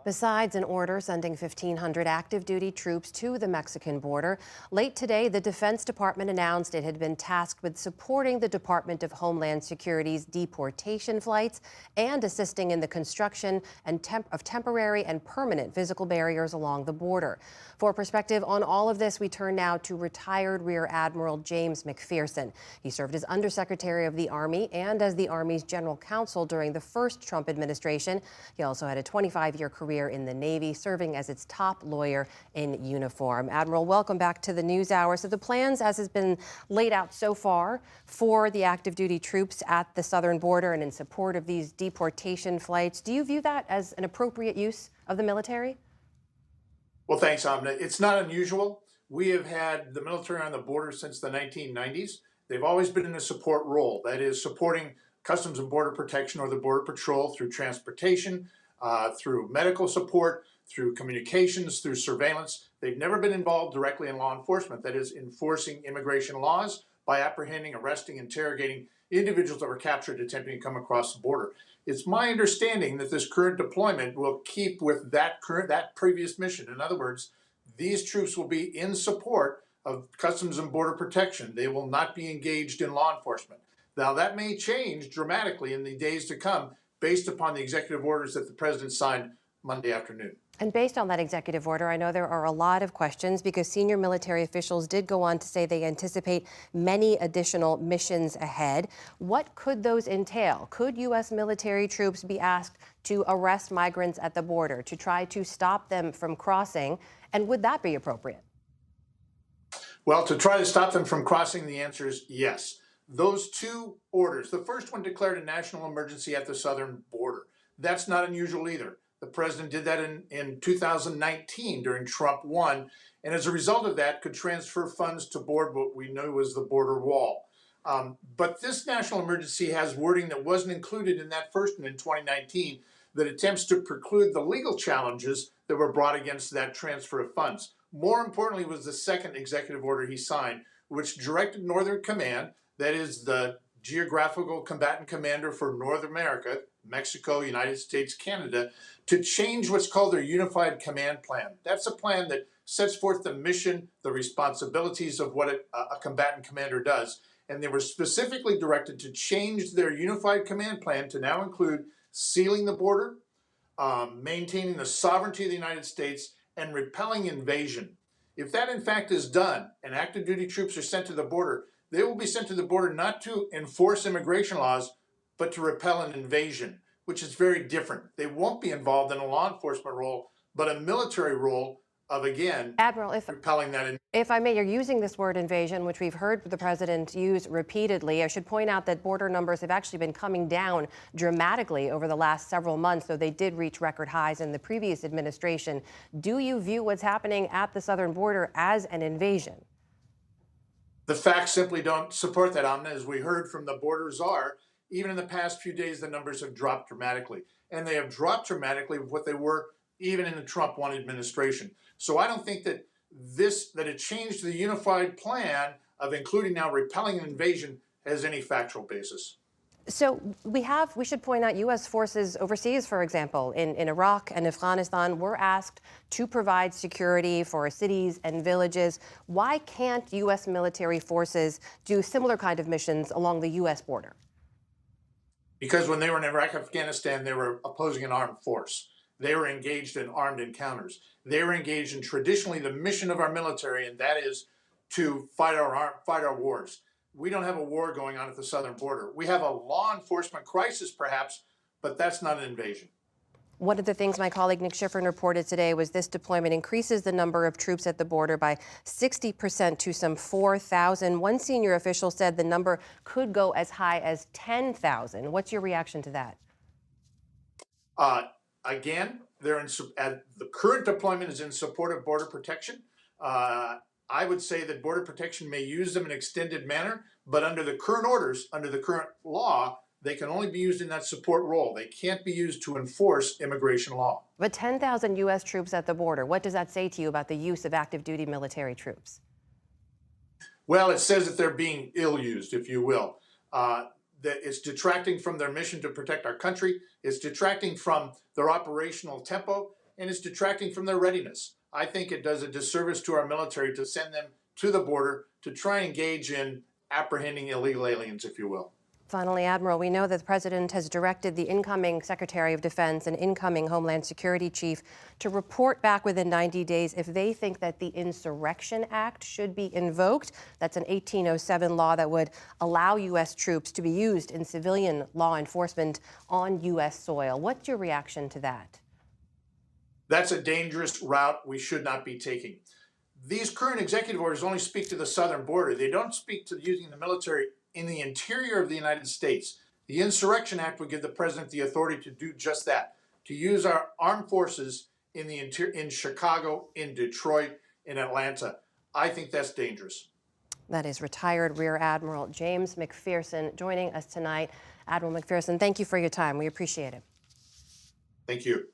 Besides an order sending 1,500 active duty troops to the Mexican border, late today, the Defense Department announced it had been tasked with supporting the Department of Homeland Security's deportation flights and assisting in the construction of temporary and permanent physical barriers along the border. For perspective on all of this, we turn now to retired Rear Admiral James McPherson. He served as Undersecretary of the Army and as the Army's General Counsel during the first Trump administration. He also had a 25-year career in the Navy, serving as its top lawyer in uniform. Admiral, welcome back to the NewsHour. So the plans, as has been laid out so far, for the active duty troops at the southern border and in support of these deportation flights, do you view that as an appropriate use of the military? Well, thanks, Amna. It's not unusual. We have had the military on the border since the 1990s. They've always been in a support role, that is, supporting Customs and Border Protection or the Border Patrol through transportation, through medical support, through communications, through surveillance. They've never been involved directly in law enforcement, that is, enforcing immigration laws by apprehending, arresting, interrogating individuals that were captured attempting to come across the border. It's my understanding that this current deployment will keep with that previous mission. In other words, these troops will be in support of Customs and Border Protection. They will not be engaged in law enforcement. Now, that may change dramatically in the days to come based upon the executive orders that the president signed Monday afternoon. And based on that executive order, I know there are a lot of questions because senior military officials did go on to say they anticipate many additional missions ahead. What could those entail? Could U.S. military troops be asked to arrest migrants at the border, to try to stop them from crossing? And would that be appropriate? Well, to try to stop them from crossing, the answer is yes. Those two orders, the first one declared a national emergency at the southern border. That's not unusual either. The president did that in 2019 during Trump 1, and as a result of that could transfer funds to board what we know was the border wall. But this national emergency has wording that wasn't included in that first one in 2019 that attempts to preclude the legal challenges that were brought against that transfer of funds. More importantly was the second executive order he signed, which directed Northern Command, that is the geographical combatant commander for North America, Mexico, United States, Canada, to change what's called their Unified Command Plan. That's a plan that sets forth the mission, the responsibilities of what a combatant commander does. And they were specifically directed to change their Unified Command Plan to now include sealing the border, maintaining the sovereignty of the United States, and repelling invasion. If that in fact is done and active duty troops are sent to the border, they will be sent to the border not to enforce immigration laws, but to repel an invasion, which is very different. They won't be involved in a law enforcement role, but a military role of, again, Admiral, repelling that. If I may, you're using this word invasion, which we've heard the president use repeatedly. I should point out that border numbers have actually been coming down dramatically over the last several months, though they did reach record highs in the previous administration. Do you view what's happening at the southern border as an invasion? The facts simply don't support that, Amna. As we heard from the border czar, even in the past few days, the numbers have dropped dramatically. And they have dropped dramatically with what they were even in the Trump 1 administration. So I don't think that it changed the unified plan of including now repelling an invasion has any factual basis. So we should point out, U.S. forces overseas, for example, in Iraq and Afghanistan, were asked to provide security for cities and villages. Why can't U.S. military forces do similar kind of missions along the U.S. border? Because when they were in Iraq, Afghanistan, they were opposing an armed force. They were engaged in armed encounters. They were engaged in traditionally the mission of our military, and that is to fight our wars. We don't have a war going on at the southern border. We have a law enforcement crisis, perhaps, but that's not an invasion. One of the things my colleague Nick Schifrin reported today was this deployment increases the number of troops at the border by 60% to some 4,000. One senior official said the number could go as high as 10,000. What's your reaction to that? Again, the current deployment is in support of border protection. I would say that border protection may use them in an extended manner, but under the current orders, under the current law, they can only be used in that support role. They can't be used to enforce immigration law. But 10,000 U.S. troops at the border, what does that say to you about the use of active duty military troops? Well, it says that they're being ill-used, if you will. that it's detracting from their mission to protect our country, it's detracting from their operational tempo, and it's detracting from their readiness. I think it does a disservice to our military to send them to the border to try and engage in apprehending illegal aliens, if you will. Finally, Admiral, we know that the President has directed the incoming Secretary of Defense and incoming Homeland Security Chief to report back within 90 days if they think that the Insurrection Act should be invoked. That's an 1807 law that would allow U.S. troops to be used in civilian law enforcement on U.S. soil. What's your reaction to that? That's a dangerous route we should not be taking. These current executive orders only speak to the southern border. They don't speak to using the military in the interior of the United States. The Insurrection Act would give the president the authority to do just that, to use our armed forces in the interior, in Chicago, in Detroit, in Atlanta. I think that's dangerous. That is retired Rear Admiral James McPherson joining us tonight. Admiral McPherson, thank you for your time. We appreciate it. Thank you.